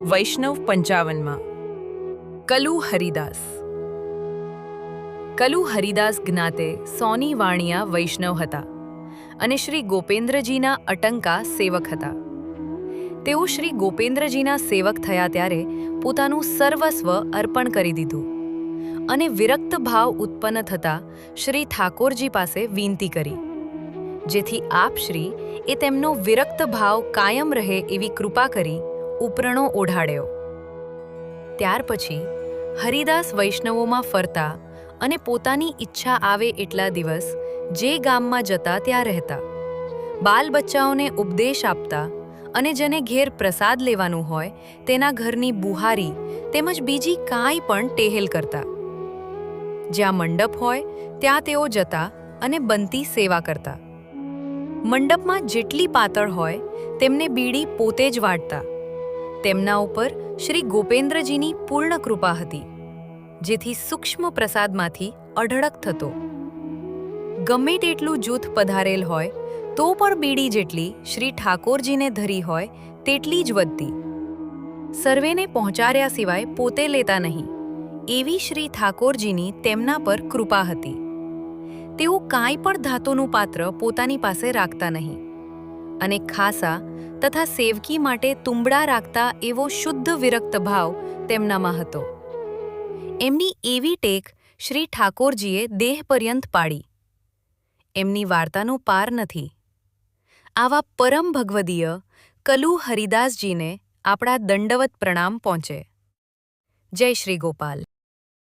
વૈષ્ણવ 55માં કલુ હરિદાસ કલુ હરિદાસ જ્ઞાતે સોની વાણિયા વૈષ્ણવ હતા અને શ્રી ગોપેન્દ્રજીના અટંકા સેવક હતા. તેઓ શ્રી ગોપેન્દ્રજીના સેવક થયા ત્યારે પોતાનું સર્વસ્વ અર્પણ કરી દીધું અને વિરક્ત ભાવ ઉત્પન્ન થતા શ્રી ઠાકોરજી પાસે વિનંતી કરી, જેથી આપ શ્રી એ તેમનો વિરક્ત ભાવ કાયમ રહે એવી કૃપા કરી ઉપરણો ઓઢાડ્યો. ત્યાર પછી હરિદાસ વૈષ્ણવોમાં ફરતા અને પોતાની ઈચ્છા આવે એટલા દિવસ જે ગામમાં જતા ત્યાં રહેતા, બાલ બચ્ચાઓને ઉપદેશ આપતા અને જેને ઘેર પ્રસાદ લેવાનું હોય તેના ઘરની બુહારી તેમજ બીજી કાંઈ પણ ટેહેલ કરતા. જ્યાં મંડપ હોય ત્યાં તેઓ જતા અને બનતી સેવા કરતા. મંડપમાં જેટલી પાતળ હોય તેમને બીડી પોતે જ વાટતા. તેમના ઉપર શ્રી ગોપેન્દ્રજીની પૂર્ણ કૃપા હતી, જેથી સૂક્ષ્મ પ્રસાદમાંથી અઢળક થતો. ગમે તેટલું જૂથ પધારેલ હોય તો પણ બીડી જેટલી શ્રી ઠાકોરજીને ધરી હોય તેટલી જ વધતી. સર્વેને પહોંચાડ્યા સિવાય પોતે લેતા નહીં એવી શ્રી ઠાકોરજીની તેમના પર કૃપા હતી. તેઓ કાંઈ પણ ધાતુનું પાત્ર પોતાની પાસે રાખતા નહીં અને ખાસા તથા સેવકી માટે તુંબડા રાખતા એવો શુદ્ધ વિરક્ત ભાવ તેમનામાં હતો. એમની એવી ટેક શ્રી ઠાકોરજીએ દેહ પર્યંત પાડી. એમની વાર્તાનો પાર નથી. આવા પરમ ભગવદીય કલુ હરિદાસજીને આપણા દંડવત પ્રણામ પહોંચે. જય શ્રી ગોપાલ.